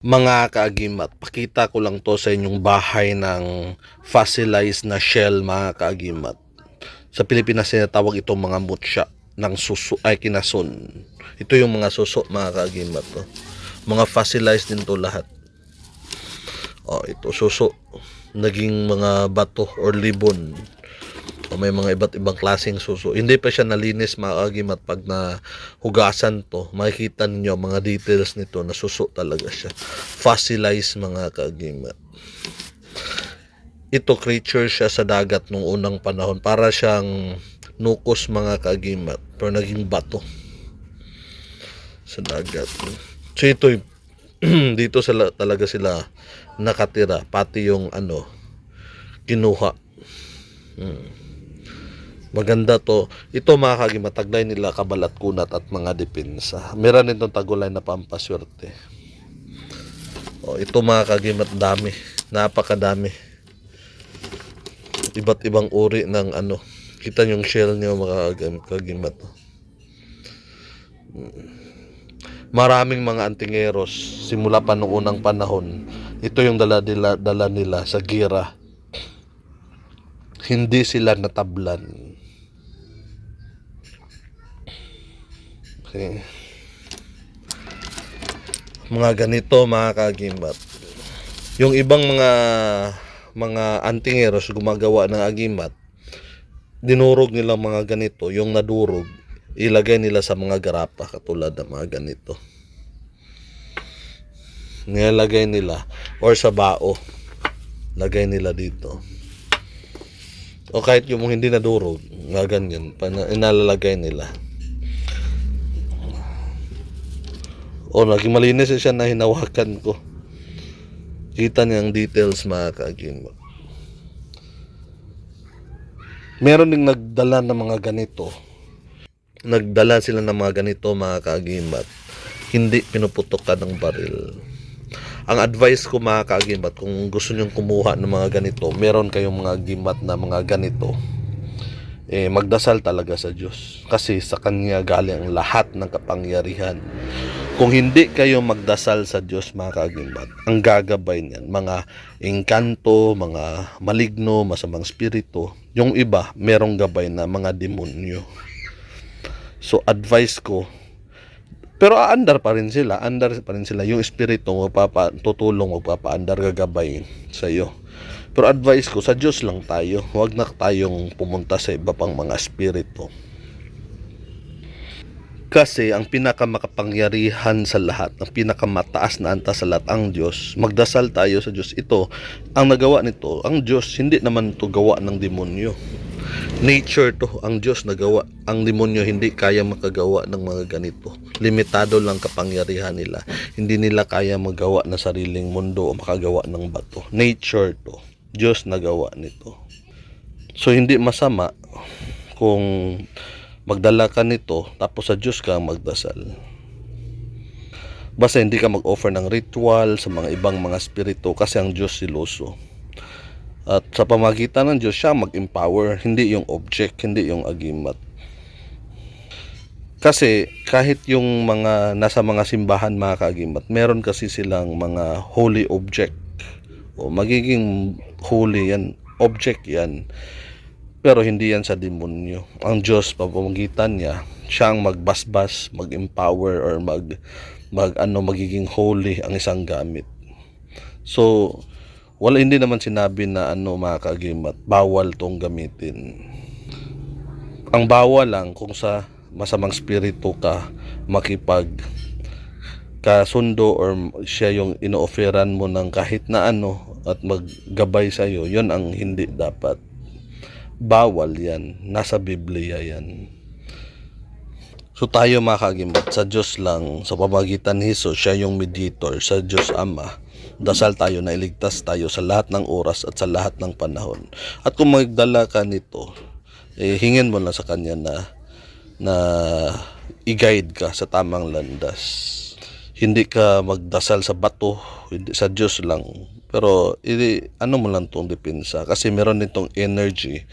Mga kaagimat, pakita ko lang to sa inyong bahay ng fossilized na shell, mga kaagimat. Sa Pilipinas sinatawag itong mga mutya ng suso ay kinason. Ito yung mga suso, mga kaagimat. Oh. Mga fossilized din to lahat. Oh, ito suso. Naging mga bato or libon. O may mga iba't ibang klaseng suso. Hindi pa siya nalinis, mga kaagimat. Pag nahugasan to, makikita ninyo mga details nito na suso talaga siya. Fossilized, mga kaagimat. Ito creature siya sa dagat nung unang panahon. Para siyang nukos, mga kaagimat. Pero naging bato sa dagat. So ito dito talaga sila nakatira. Pati yung kinuha. Maganda to. Ito, mga kaagimat, taglay nila kabalat kunat at mga depensa. Meron itong tagulay na pampaswerte. O, ito, mga kaagimat, dami. Napakadami. Iba't ibang uri ng Kita yung shell niyo, mga kaagimat. Maraming mga antingeros simula pa noong unang panahon. Ito yung dala nila sa gira. Hindi sila natablan. Okay. Mga ganito, mga kaagimat. Yung ibang mga antingeros gumagawa ng agimat, dinurog nila mga ganito. Yung nadurog, ilagay nila sa mga garapa katulad ng mga ganito. Nilalagay nila or sa bao. Lagay nila dito. O kahit yung hindi nadurog, nga ganyan, inalalagay nila. O naging malinis siya na hinawakan ko. Kita niya ang details, mga kaagimat. Meron ding nagdala ng mga ganito. Nagdala sila ng mga ganito, mga kaagimat. Hindi pinuputok ng baril. Ang advice ko, mga kaagimat, kung gusto nyong kumuha ng mga ganito, meron kayong mga gimat na mga ganito, magdasal talaga sa Diyos. Kasi sa Kanya galing ang lahat ng kapangyarihan. Kung hindi kayo magdasal sa Diyos, mga kaagimat, ang gagabay niyan, mga engkanto, mga maligno, masamang spirito. Yung iba, merong gabay na mga demonyo. So, advice ko, pero aandar pa rin sila, yung espiritu tutulong, magpapaandar, gagabay sa iyo. Pero advice ko, sa Diyos lang tayo. Huwag na tayong pumunta sa iba pang mga espiritu. Kasi ang pinakamakapangyarihan sa lahat, ang pinakamataas na antas sa lahat, ang Diyos. Magdasal tayo sa Diyos. Ito, ang nagawa nito, ang Diyos, hindi naman ito gawa ng demonyo. Nature to, ang Diyos nagawa. Ang demonyo hindi kaya makagawa ng mga ganito. Limitado lang kapangyarihan nila. Hindi nila kaya magawa ng sariling mundo o makagawa ng bato. Nature to. Diyos nagawa nito. So hindi masama kung magdala ka nito tapos sa Diyos ka magdasal. Basta hindi ka mag-offer ng ritual sa mga ibang mga spirito kasi ang Diyos siloso. At sa pamagitan ng Diyos siya mag-empower, hindi yung object, hindi yung agimat. Kasi kahit yung mga nasa mga simbahan, mga kaagimat, meron kasi silang mga holy object. O magiging holy yan, object yan. Pero hindi yan sa demonyo. Ang Diyos, pamamagitan niya, siya ang magbasbas, mag-empower, or magiging holy ang isang gamit. So, hindi naman sinabi na mga kaagimat, bawal tong gamitin. Ang bawal lang kung sa masamang spirito ka kasundo or siya yung ino-offeran mo ng kahit na at maggabay sa iyo, yun ang hindi dapat. Bawal yan, nasa Biblia yan. So tayo, mga kaagimat, sa Diyos lang, sa pamagitan ni Jesus, siya yung mediator, sa Diyos Ama. Dasal tayo na iligtas tayo sa lahat ng oras at sa lahat ng panahon. At kung magdala ka nito, hingin mo na sa Kanya na i-guide ka sa tamang landas. Hindi ka magdasal sa bato, hindi, sa Diyos lang. Pero mo lang itong depensa kasi meron nitong energy.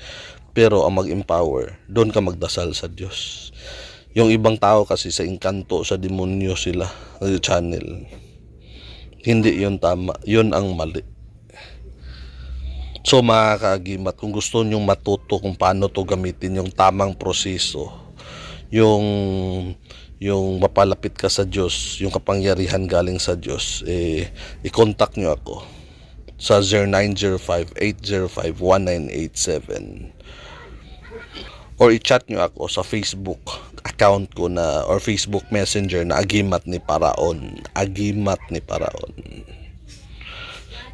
Pero ang mag-empower, doon ka magdasal sa Diyos. Yung ibang tao kasi sa engkanto, sa demonyo sila, channel. Hindi yun tama. Yun ang mali. So mga kaagimat, kung gusto nyong matuto kung paano to gamitin yung tamang proseso, yung mapalapit ka sa Diyos, yung kapangyarihan galing sa Diyos, i-contact nyo ako sa 0905-805-1987 or i-chat nyo ako sa Facebook account ko na or Facebook Messenger na Agimat ni Paraon. Agimat ni Paraon.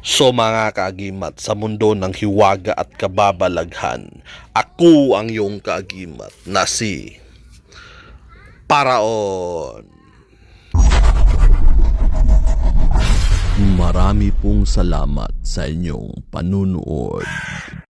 So mga kaagimat, sa mundo ng hiwaga at kababalaghan, ako ang iyong kaagimat na si Paraon. Marami pong salamat sa inyong panunood.